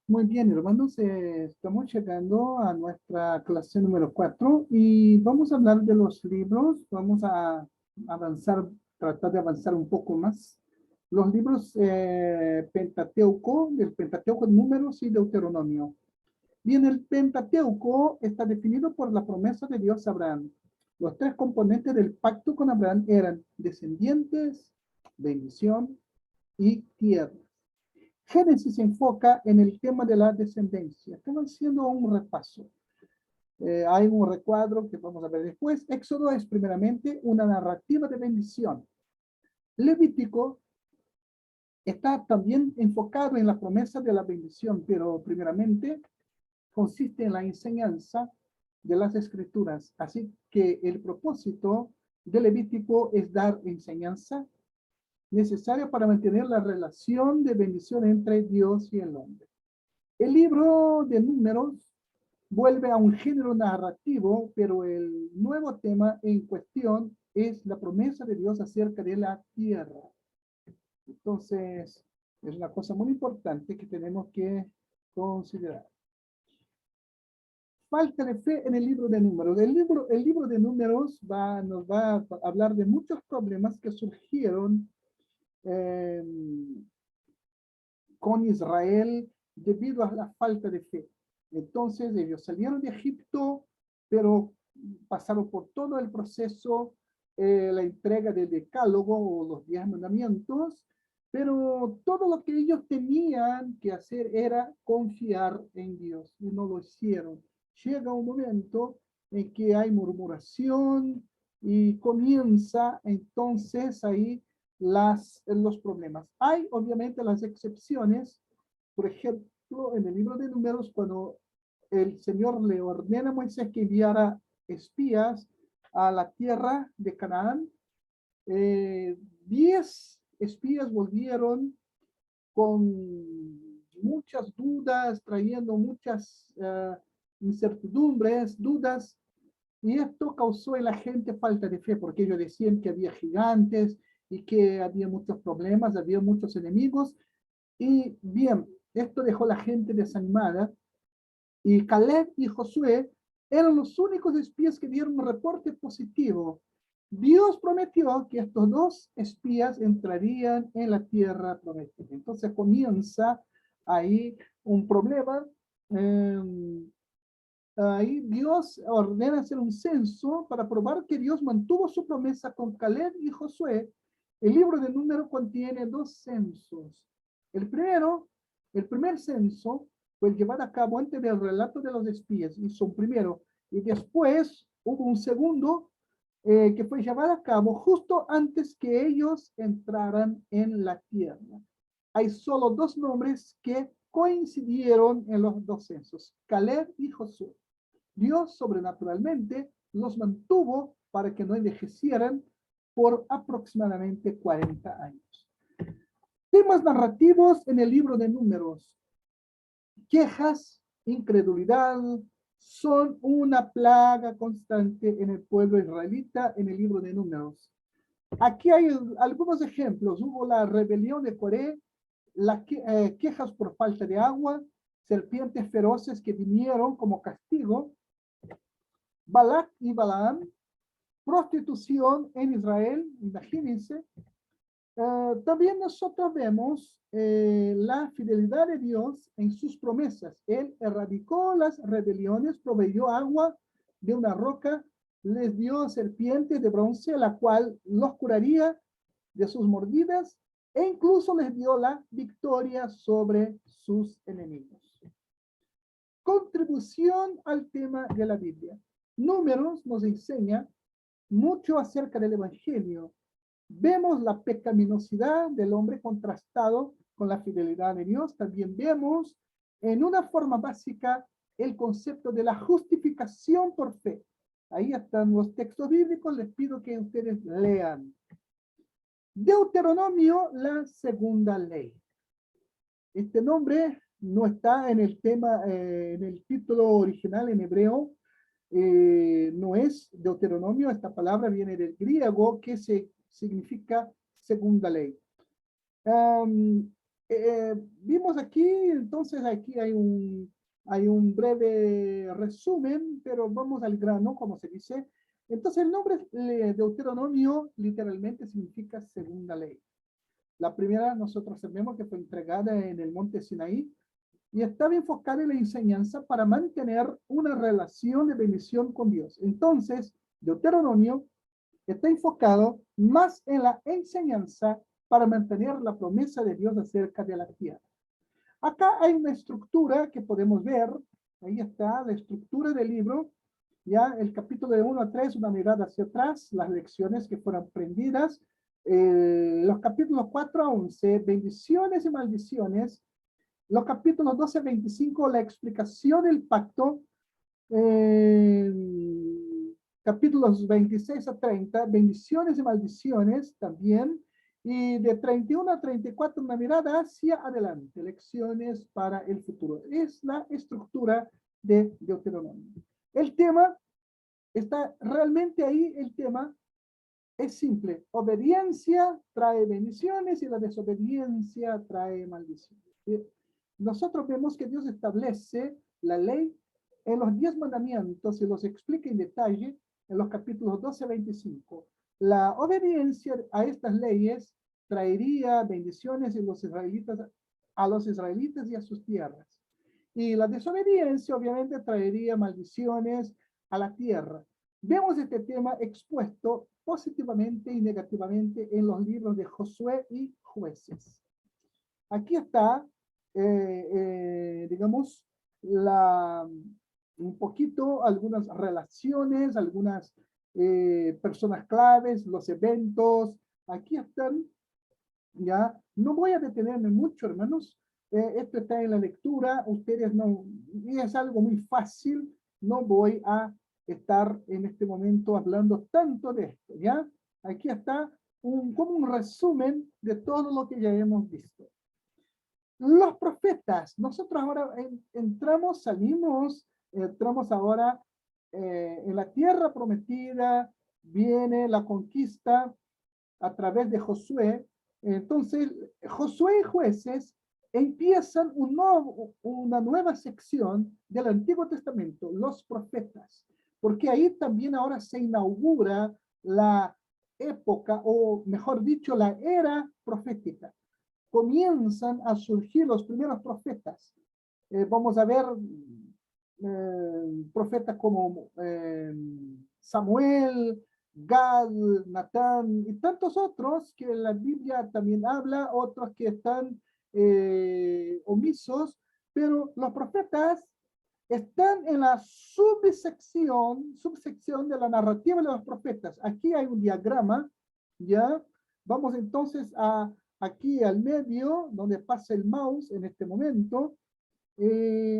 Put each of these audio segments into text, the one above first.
Muy bien, hermanos, estamos llegando a nuestra clase número 4 y vamos a hablar de los libros. Vamos a avanzar, tratar de avanzar un poco más. Los libros Pentateuco, del Pentateuco, Números y Deuteronomio. Bien, el Pentateuco está definido por la promesa de Dios a Abraham. Los tres componentes del pacto con Abraham eran descendientes, bendición y tierra. Génesis se enfoca en el tema de la descendencia. Estamos haciendo un repaso. Hay un recuadro que vamos a ver después. Éxodo es primeramente una narrativa de bendición. Levítico está también enfocado en la promesa de la bendición, pero primeramente consiste en la enseñanza de las escrituras. Así que el propósito de Levítico es dar enseñanza necesaria para mantener la relación de bendición entre Dios y el hombre. El libro de Números vuelve a un género narrativo, pero el nuevo tema en cuestión es la promesa de Dios acerca de la tierra. Entonces, es una cosa muy importante que tenemos que considerar. Falta de fe en el libro de Números. El libro de Números nos va a hablar de muchos problemas que surgieron eh, con Israel debido a la falta de fe. Entonces ellos salieron de Egipto, pero pasaron por todo el proceso, la entrega del decálogo o los 10 mandamientos, pero todo lo que ellos tenían que hacer era confiar en Dios y no lo hicieron. Llega un momento en que hay murmuración y comienza entonces ahí los problemas. Hay obviamente las excepciones, por ejemplo, en el libro de Números, cuando el Señor le ordena a Moisés que enviara espías a la tierra de Canaán, 10 espías volvieron con muchas dudas, trayendo muchas incertidumbres, dudas, y esto causó en la gente falta de fe, porque ellos decían que había gigantes y que había muchos problemas, había muchos enemigos. Y bien, esto dejó a la gente desanimada. Y Caleb y Josué eran los únicos espías que dieron un reporte positivo. Dios prometió que estos dos espías entrarían en la tierra prometida. Entonces comienza ahí un problema. Ahí Dios ordena hacer un censo para probar que Dios mantuvo su promesa con Caleb y Josué. El libro de Números contiene dos censos. El primero, el primer censo fue llevado a cabo antes del relato de los espías, hizo un primero, y después hubo un segundo que fue llevado a cabo justo antes que ellos entraran en la tierra. Hay solo dos nombres que coincidieron en los dos censos, Caleb y Josué. Dios sobrenaturalmente los mantuvo para que no envejecieran por aproximadamente 40 años. Temas narrativos en el libro de Números. Quejas, incredulidad, son una plaga constante en el pueblo israelita en el libro de Números. Aquí hay algunos ejemplos. Hubo la rebelión de Coré, quejas por falta de agua, serpientes feroces que vinieron como castigo, Balac y Balaam, prostitución en Israel, imagínense. También nosotros vemos la fidelidad de Dios en sus promesas. Él erradicó las rebeliones, proveyó agua de una roca, les dio serpiente de bronce, la cual los curaría de sus mordidas, e incluso les dio la victoria sobre sus enemigos. Contribución al tema de la Biblia. Números nos enseña mucho acerca del Evangelio. Vemos la pecaminosidad del hombre contrastado con la fidelidad de Dios. También vemos en una forma básica el concepto de la justificación por fe. Ahí están los textos bíblicos, les pido que ustedes lean. Deuteronomio, la segunda ley. Este nombre no está en el tema, en el título original en hebreo, no es Deuteronomio, esta palabra viene del griego que significa segunda ley. Vimos aquí, entonces aquí hay un breve resumen, pero vamos al grano, como se dice. Entonces el nombre Deuteronomio literalmente significa segunda ley. La primera nosotros sabemos que fue entregada en el monte Sinaí y estaba enfocada en la enseñanza para mantener una relación de bendición con Dios. Entonces, Deuteronomio está enfocado más en la enseñanza para mantener la promesa de Dios acerca de la tierra. Acá hay una estructura que podemos ver, ahí está la estructura del libro, ya el capítulo de 1 a 3, una mirada hacia atrás, las lecciones que fueron aprendidas, los capítulos 4 a 11, bendiciones y maldiciones, los capítulos 12 a 25, la explicación del pacto, capítulos 26 a 30, bendiciones y maldiciones también, y de 31 a 34 una mirada hacia adelante, lecciones para el futuro. Es la estructura de Deuteronomio. El tema está realmente ahí, el tema es simple. Obediencia trae bendiciones y la desobediencia trae maldiciones. Nosotros vemos que Dios establece la ley en los 10 mandamientos y los explica en detalle en los capítulos 12 a 25. La obediencia a estas leyes traería bendiciones a los israelitas y a sus tierras. Y la desobediencia obviamente traería maldiciones a la tierra. Vemos este tema expuesto positivamente y negativamente en los libros de Josué y Jueces. Aquí está, digamos, un poquito algunas relaciones, algunas personas claves, los eventos. Aquí están, ya. No voy a detenerme mucho, hermanos. Esto está en la lectura. Ustedes no, es algo muy fácil. No voy a estar en este momento hablando tanto de esto, ¿ya? Aquí está como un resumen de todo lo que ya hemos visto. Los profetas, nosotros ahora entramos ahora en la tierra prometida, viene la conquista a través de Josué. Entonces, Josué y Jueces empiezan una nueva sección del Antiguo Testamento, los profetas, porque ahí también ahora se inaugura la época, o mejor dicho, la era profética. Comienzan a surgir los primeros profetas. Vamos a ver profetas como Samuel, Gad, Natán y tantos otros que la Biblia también habla, otros que están omisos, pero los profetas están en la subsección de la narrativa de los profetas. Aquí hay un diagrama, ¿ya? Vamos entonces aquí al medio, donde pasa el mouse en este momento.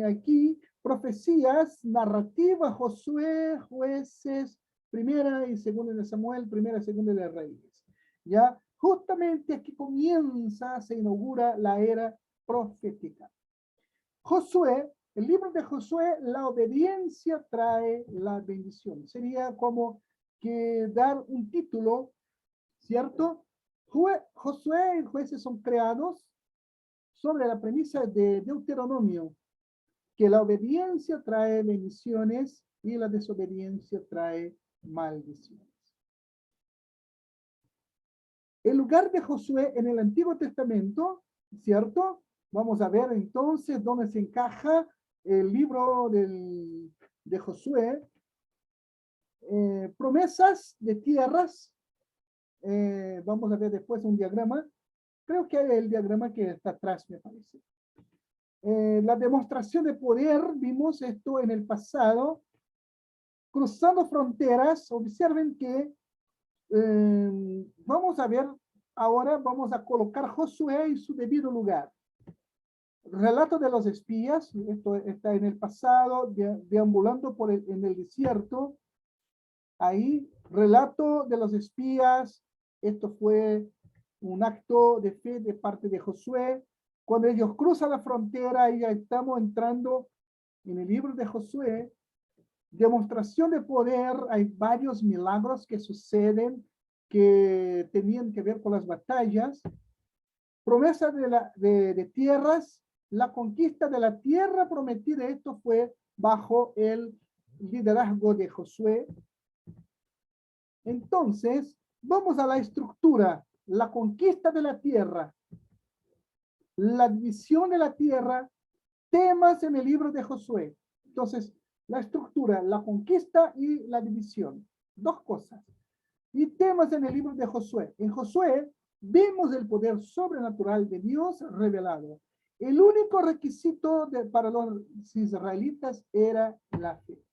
Aquí, profecías, narrativa, Josué, Jueces, primera y segunda de Samuel, primera y segunda de Reyes. ¿Ya? Justamente aquí se inaugura la era profética. Josué, el libro de Josué, la obediencia trae la bendición. Sería como que dar un título, ¿cierto? Josué y Jueces son creados sobre la premisa de Deuteronomio, que la obediencia trae bendiciones y la desobediencia trae maldiciones. El lugar de Josué en el Antiguo Testamento, ¿cierto? Vamos a ver entonces dónde se encaja el libro de Josué. Promesas de tierras. Vamos a ver después un diagrama. Creo que hay el diagrama que está atrás, me parece. La demostración de poder, vimos esto en el pasado. Cruzando fronteras, observen que vamos a ver, ahora vamos a colocar Josué en su debido lugar. Relato de los espías, esto está en el pasado, deambulando en el desierto. Ahí, relato de los espías, esto fue un acto de fe de parte de Josué. Cuando ellos cruzan la frontera, ya estamos entrando en el libro de Josué. Demostración de poder, hay varios milagros que suceden que tenían que ver con las batallas. promesa de tierras, la conquista de la tierra prometida, esto fue bajo el liderazgo de Josué. Entonces, vamos a la estructura, la conquista de la tierra, la división de la tierra, temas en el libro de Josué. Entonces, la estructura, la conquista y la división, dos cosas. Y temas en el libro de Josué. En Josué vemos el poder sobrenatural de Dios revelado. El único requisito para los israelitas era la fe.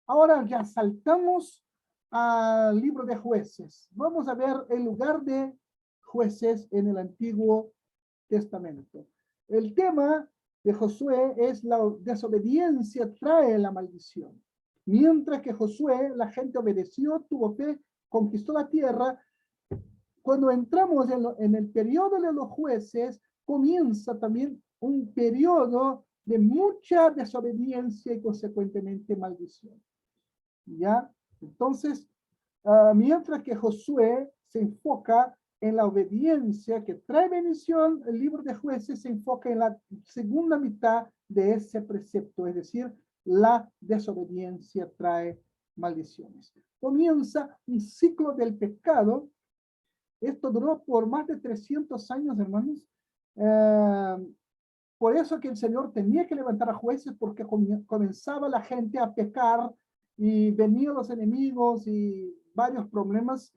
Ahora ya saltamos al libro de Jueces. Vamos a ver el lugar de jueces en el Antiguo Testamento. El tema de Josué es la desobediencia trae la maldición. Mientras que Josué, la gente obedeció, tuvo fe, conquistó la tierra. Cuando entramos en el periodo de los jueces, comienza también un periodo de mucha desobediencia y consecuentemente maldición. ¿Ya? Entonces, mientras que Josué se enfoca en la obediencia que trae bendición, el libro de Jueces se enfoca en la segunda mitad de ese precepto, es decir, la desobediencia trae maldiciones. Comienza un ciclo del pecado. Esto duró por más de 300 años, hermanos. Por eso que el Señor tenía que levantar a jueces, porque comenzaba la gente a pecar y venían los enemigos y varios problemas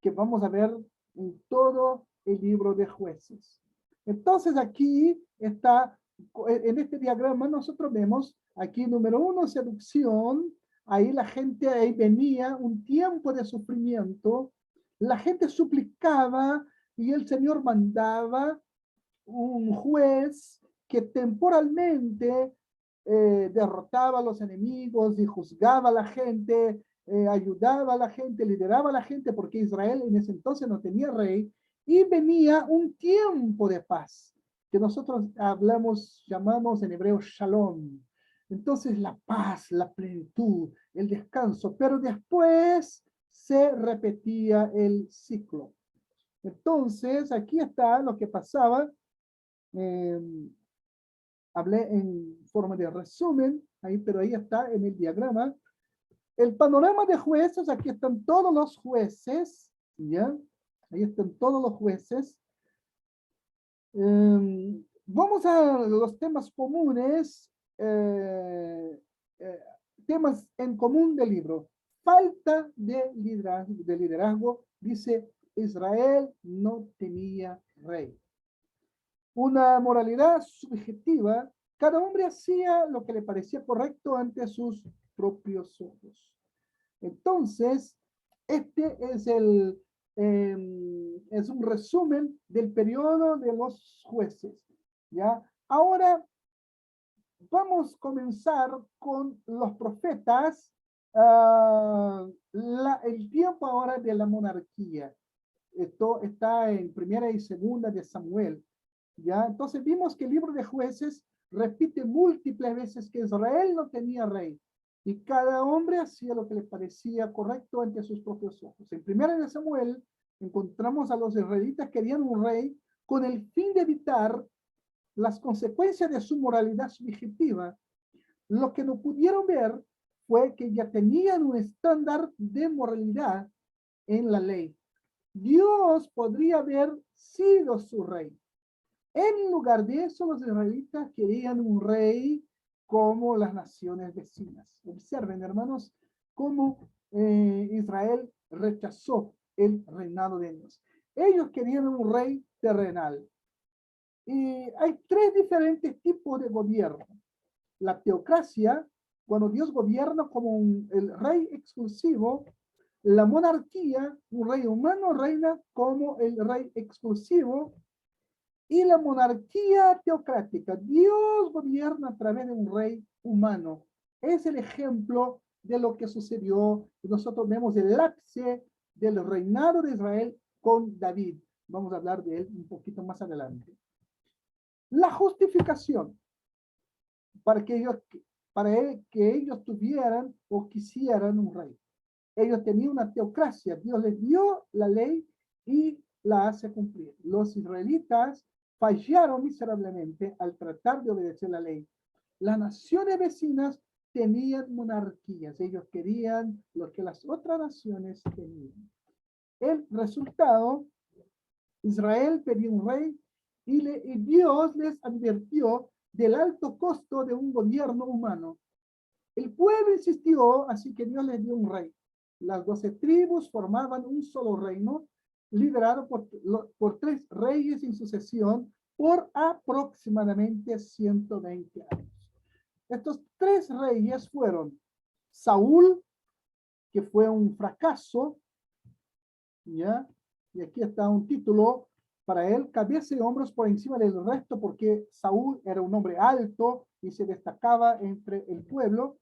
que vamos a ver en todo el libro de Jueces. Entonces aquí está, en este diagrama nosotros vemos aquí número 1, seducción. Ahí la gente, ahí venía un tiempo de sufrimiento. La gente suplicaba y el Señor mandaba un juez que temporalmente derrotaba a los enemigos y juzgaba a la gente, ayudaba a la gente, lideraba a la gente, porque Israel en ese entonces no tenía rey, y venía un tiempo de paz, que nosotros llamamos en hebreo shalom. Entonces la paz, la plenitud, el descanso, pero después se repetía el ciclo. Entonces aquí está lo que pasaba. Hablé en forma de resumen, pero ahí está en el diagrama. El panorama de jueces, aquí están todos los jueces, ¿ya? Ahí están todos los jueces. Vamos a los temas comunes, temas en común del libro. Falta de liderazgo, dice Israel no tenía rey. Una moralidad subjetiva, cada hombre hacía lo que le parecía correcto ante sus propios ojos. Entonces, este es es un resumen del periodo de los jueces. ¿Ya? Ahora vamos a comenzar con los profetas, el tiempo ahora de la monarquía. Esto está en primera y segunda de Samuel. ¿Ya? Entonces vimos que el libro de Jueces repite múltiples veces que Israel no tenía rey y cada hombre hacía lo que le parecía correcto ante sus propios ojos. En primera de Samuel encontramos a los israelitas que querían un rey con el fin de evitar las consecuencias de su moralidad subjetiva. Lo que no pudieron ver fue que ya tenían un estándar de moralidad en la ley. Dios podría haber sido su rey. En lugar de eso, los israelitas querían un rey como las naciones vecinas. Observen, hermanos, cómo Israel rechazó el reinado de Dios. Ellos querían un rey terrenal. Y hay tres diferentes tipos de gobierno. La teocracia, cuando Dios gobierna como el rey exclusivo. La monarquía, un rey humano reina como el rey exclusivo. Y la monarquía teocrática, Dios gobierna a través de un rey humano. Es el ejemplo de lo que sucedió. Nosotros vemos el ápice del reinado de Israel con David. Vamos a hablar de él un poquito más adelante. La justificación para que ellos tuvieran o quisieran un rey. Ellos tenían una teocracia. Dios les dio la ley y la hace cumplir. Los israelitas fallaron miserablemente al tratar de obedecer la ley. Las naciones vecinas tenían monarquías. Ellos querían lo que las otras naciones tenían. El resultado, Israel pidió un rey y Dios les advirtió del alto costo de un gobierno humano. El pueblo insistió, así que Dios les dio un rey. Las 12 tribus formaban un solo reino, liderado por 3 reyes en sucesión por aproximadamente 120 años. Estos 3 reyes fueron Saúl, que fue un fracaso, ¿ya? Y aquí está un título para él, cabeza y hombros por encima del resto, porque Saúl era un hombre alto y se destacaba entre el pueblo.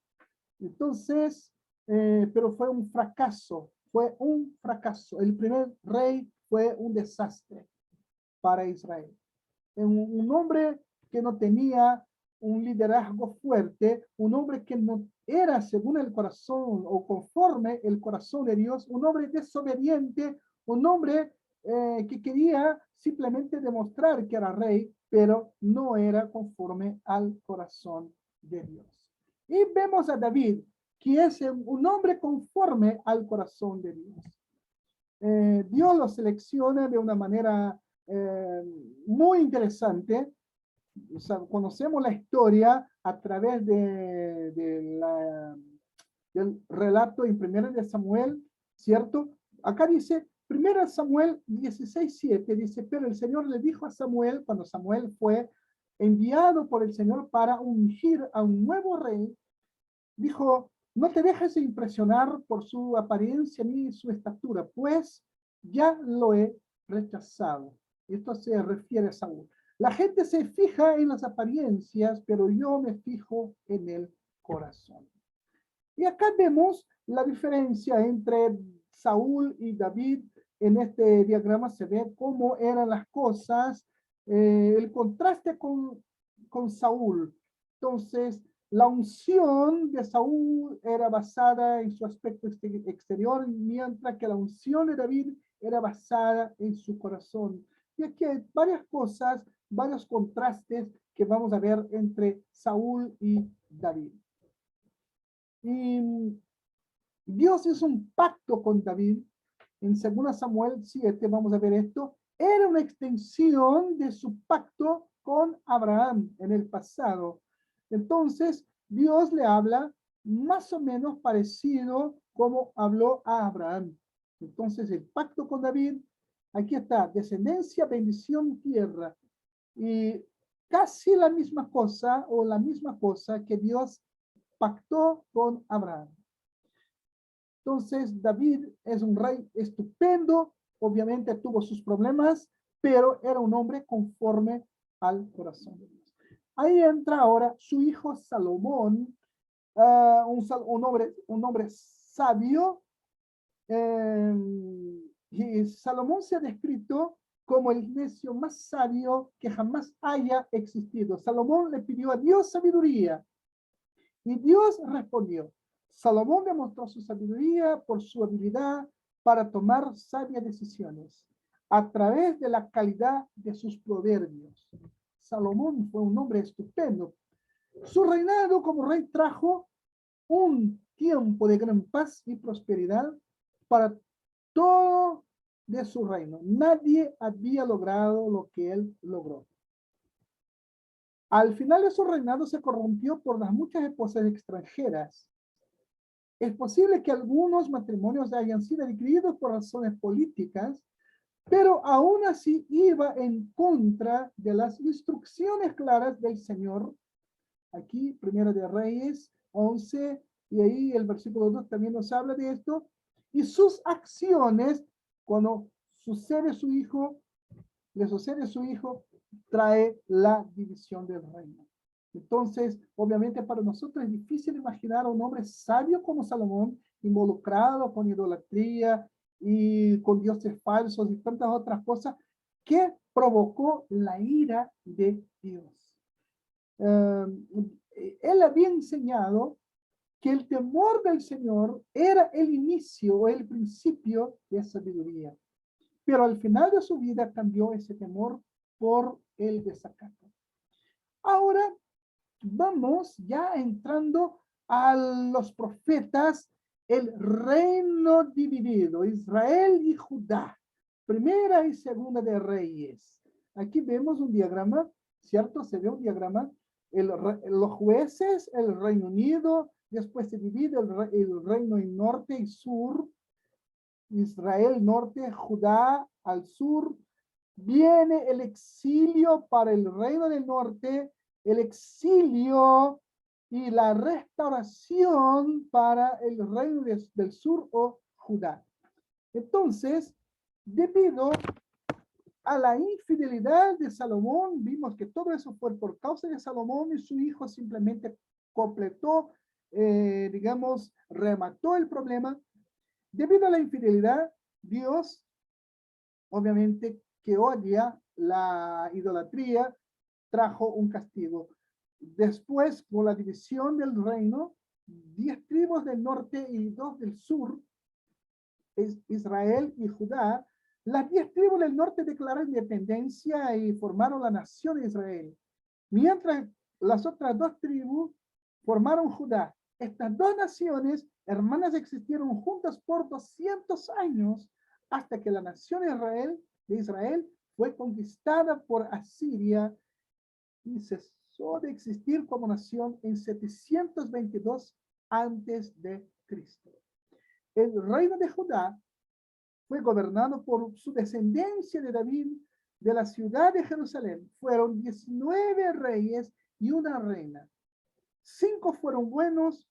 Entonces, pero fue un fracaso. El primer rey fue un desastre para Israel. Un hombre que no tenía un liderazgo fuerte, un hombre que no era según el corazón o conforme el corazón de Dios, un hombre desobediente, un hombre que quería simplemente demostrar que era rey, pero no era conforme al corazón de Dios. Y vemos a David, que es un hombre conforme al corazón de Dios. Dios lo selecciona de una manera muy interesante. O sea, conocemos la historia a través del relato en 1 de Samuel, ¿cierto? Acá dice, 1 Samuel 16:7, dice, pero el Señor le dijo a Samuel, cuando Samuel fue enviado por el Señor para ungir a un nuevo rey, dijo, no te dejes impresionar por su apariencia ni su estatura, pues ya lo he rechazado. Esto se refiere a Saúl. La gente se fija en las apariencias, pero yo me fijo en el corazón. Y acá vemos la diferencia entre Saúl y David. En este diagrama se ve cómo eran las cosas, el contraste con Saúl. Entonces, la unción de Saúl era basada en su aspecto exterior, mientras que la unción de David era basada en su corazón. Y aquí hay varias cosas, varios contrastes que vamos a ver entre Saúl y David. Y Dios hizo un pacto con David. En 2 Samuel 7 vamos a ver esto. Era una extensión de su pacto con Abraham en el pasado. Entonces, Dios le habla más o menos parecido como habló a Abraham. Entonces, el pacto con David, aquí está, descendencia, bendición, tierra. Y casi la misma cosa o la misma cosa que Dios pactó con Abraham. Entonces, David es un rey estupendo, obviamente tuvo sus problemas, pero era un hombre conforme al corazón de Dios. Ahí entra ahora su hijo Salomón, un hombre sabio, y Salomón se ha descrito como el necio más sabio que jamás haya existido. Salomón le pidió a Dios sabiduría y Dios respondió. Salomón demostró su sabiduría por su habilidad para tomar sabias decisiones a través de la calidad de sus proverbios. Salomón fue un hombre estupendo. Su reinado como rey trajo un tiempo de gran paz y prosperidad para todo de su reino. Nadie había logrado lo que él logró. Al final de su reinado se corrompió por las muchas esposas extranjeras. Es posible que algunos matrimonios hayan sido adquiridos por razones políticas, pero aún así iba en contra de las instrucciones claras del Señor. Aquí, Primera de Reyes 11, y ahí el versículo 2 también nos habla de esto. Y sus acciones, cuando le sucede su hijo, trae la división del reino. Entonces, obviamente para nosotros es difícil imaginar a un hombre sabio como Salomón involucrado con idolatría y con dioses falsos y tantas otras cosas que provocó la ira de Dios. Él había enseñado que el temor del Señor era el inicio o el principio de sabiduría. pero al final de su vida cambió ese temor por el desacato. Ahora vamos ya entrando a los profetas, el reino dividido, Israel y Judá, primera y segunda de Reyes. Aquí vemos un diagrama, ¿cierto? Se ve un diagrama, los jueces, el Reino Unido, después se divide el reino en norte y sur, Israel norte, Judá al sur, viene el exilio para el reino del norte, el exilio y la restauración para el reino del sur o Judá. Entonces, debido a la infidelidad de Salomón, vimos que todo eso fue por causa de Salomón y su hijo simplemente completó, digamos, remató el problema. Debido a la infidelidad, Dios, obviamente, que odia la idolatría, trajo un castigo. Después, con la división del reino, 10 tribus del norte y 2 del sur, Israel y Judá, las 10 tribus del norte declararon independencia y formaron la nación de Israel, mientras las otras 2 tribus formaron Judá. Estas 2 naciones hermanas existieron juntas por 200 años hasta que la nación de Israel fue conquistada por Asiria y cesó de existir como nación en 722 antes de Cristo. El reino de Judá fue gobernado por su descendencia de David de la ciudad de Jerusalén. Fueron 19 reyes y una reina. 5 fueron buenos,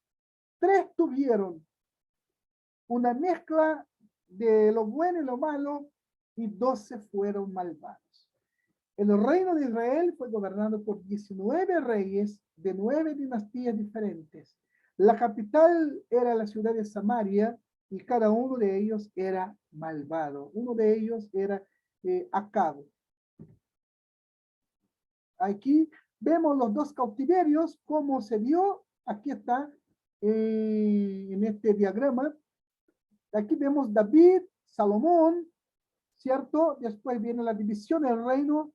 3 tuvieron una mezcla de lo bueno y lo malo, y 12 fueron malvados. El reino de Israel fue gobernado por 19 reyes de 9 dinastías diferentes. La capital era la ciudad de Samaria y cada uno de ellos era malvado. Uno de ellos era Acab. Aquí vemos los 2 cautiverios, cómo se dio. Aquí está en este diagrama. Aquí vemos David, Salomón, ¿cierto? Después viene la división del reino,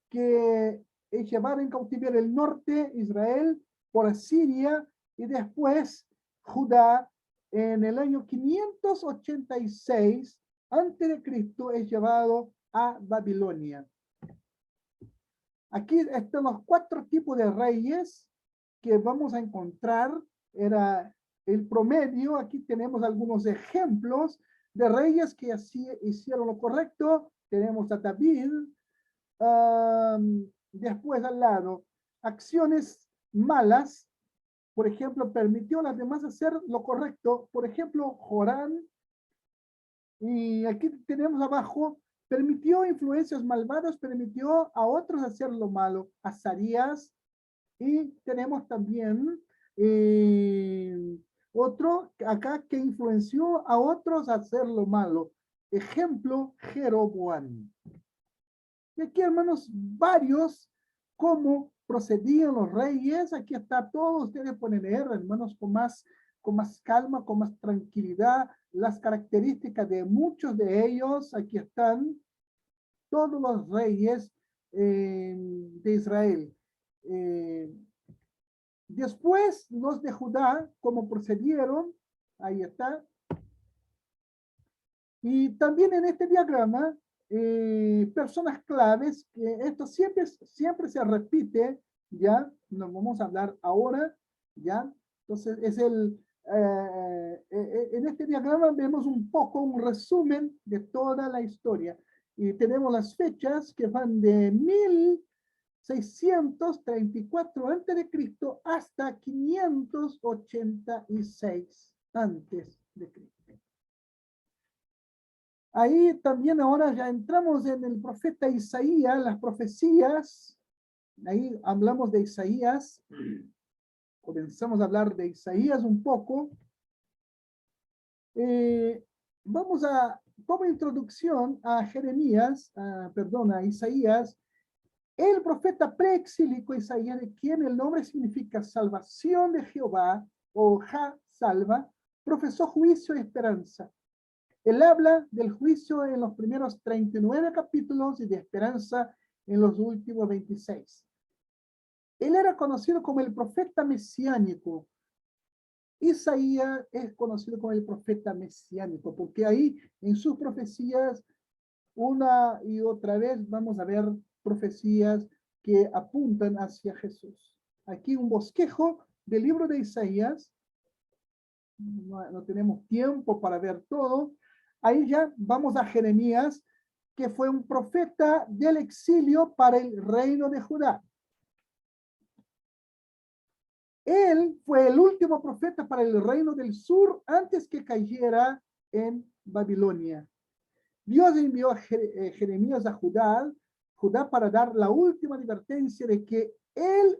que es llevar en cautiverio el norte, Israel, por Asiria, y después Judá, en el año 586 antes de Cristo, es llevado a Babilonia. Aquí están los 4 tipos de reyes que vamos a encontrar. Era el promedio. Aquí tenemos algunos ejemplos de reyes que así hicieron lo correcto. Tenemos a David. Después al lado, acciones malas, por ejemplo, permitió a las demás hacer lo correcto. Por ejemplo, Jorán. Y aquí tenemos abajo, permitió influencias malvadas, permitió a otros hacer lo malo. Azarías. Y tenemos también otro acá que influenció a otros a hacer lo malo. Ejemplo, Jeroboam. Y aquí, hermanos, varios, cómo procedían los reyes. Aquí está todo, ustedes pueden leer, hermanos, con más calma, con más tranquilidad, las características de muchos de ellos. Aquí están todos los reyes de Israel. Después los de Judá, cómo procedieron, ahí está. Y también en este diagrama, personas claves, que esto siempre se repite, ¿ya? Nos vamos a hablar ahora, ¿ya? Entonces, es en este diagrama vemos un poco un resumen de toda la historia. Y tenemos las fechas que van de 1634 antes de Cristo hasta 586 antes de Cristo. Ahí también ahora ya entramos en el profeta Isaías, las profecías. Ahí hablamos de Isaías. Comenzamos a hablar de Isaías un poco. Vamos a, como introducción a Jeremías, a Isaías, el profeta preexílico Isaías, de quien el nombre significa salvación de Jehová, o Ja salva, profesó juicio y esperanza. Él habla del juicio en los primeros 39 capítulos y de esperanza en los últimos 26. Él era conocido como el profeta mesiánico. Isaías es conocido como el profeta mesiánico, porque ahí en sus profecías, una y otra vez vamos a ver profecías que apuntan hacia Jesús. Aquí un bosquejo del libro de Isaías. No tenemos tiempo para ver todo. Ahí ya vamos a Jeremías, que fue un profeta del exilio para el reino de Judá. Él fue el último profeta para el reino del sur antes que cayera en Babilonia. Dios envió a Jeremías a Judá para dar la última advertencia de que él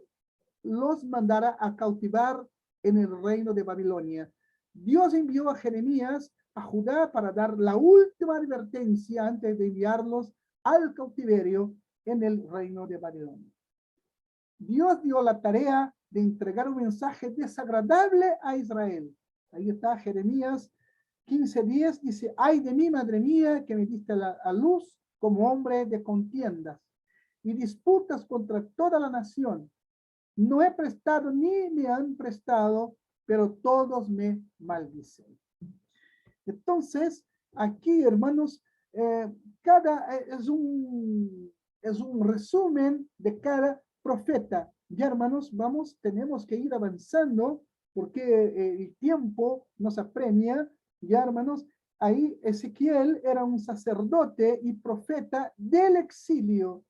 los mandara a cautivar en el reino de Babilonia. Dios envió a Jeremías a Judá para dar la última advertencia antes de enviarlos al cautiverio en el reino de Babilonia. Dios dio la tarea de entregar un mensaje desagradable a Israel. Ahí está Jeremías 15:10, dice: ay de mí, madre mía, que me diste a luz como hombre de contiendas y disputas contra toda la nación. No he prestado ni me han prestado, pero todos me maldicen. Entonces, aquí, hermanos, es un resumen de cada profeta. Ya, hermanos, tenemos que ir avanzando porque el tiempo nos apremia. Ya, hermanos, ahí Ezequiel era un sacerdote y profeta del exilio.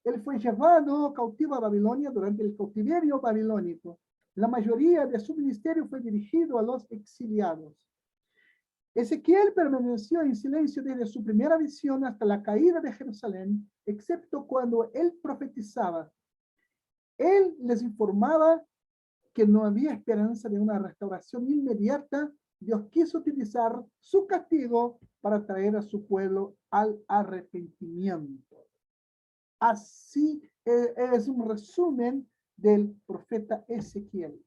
Él fue llevado cautivo a Babilonia durante el cautiverio babilónico. La mayoría de su ministerio fue dirigido a los exiliados. Ezequiel permaneció en silencio desde su primera visión hasta la caída de Jerusalén, excepto cuando él profetizaba. Él les informaba que no había esperanza de una restauración inmediata. Dios quiso utilizar su castigo para traer a su pueblo al arrepentimiento. Así es un resumen del profeta Ezequiel.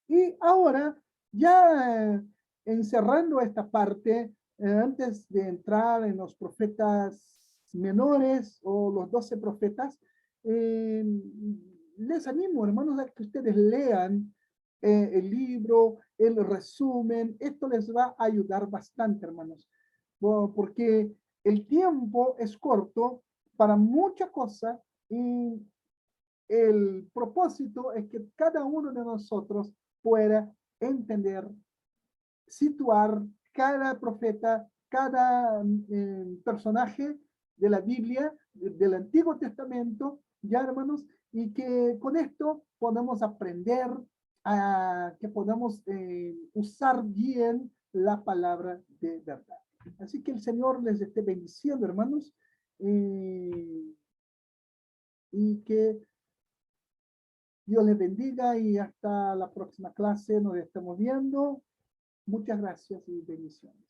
Y ahora, ya encerrando esta parte, antes de entrar en los profetas menores o los 12 profetas, les animo, hermanos, a que ustedes lean el libro, el resumen. Esto les va a ayudar bastante, hermanos, porque el tiempo es corto para muchas cosas y el propósito es que cada uno de nosotros pueda entender, situar cada profeta, cada personaje de la Biblia, del Antiguo Testamento, ya, hermanos, y que con esto podamos aprender, que podamos usar bien la palabra de verdad. Así que el Señor les esté bendiciendo, hermanos, y que Dios les bendiga y hasta la próxima clase nos estamos viendo. Muchas gracias y bendiciones.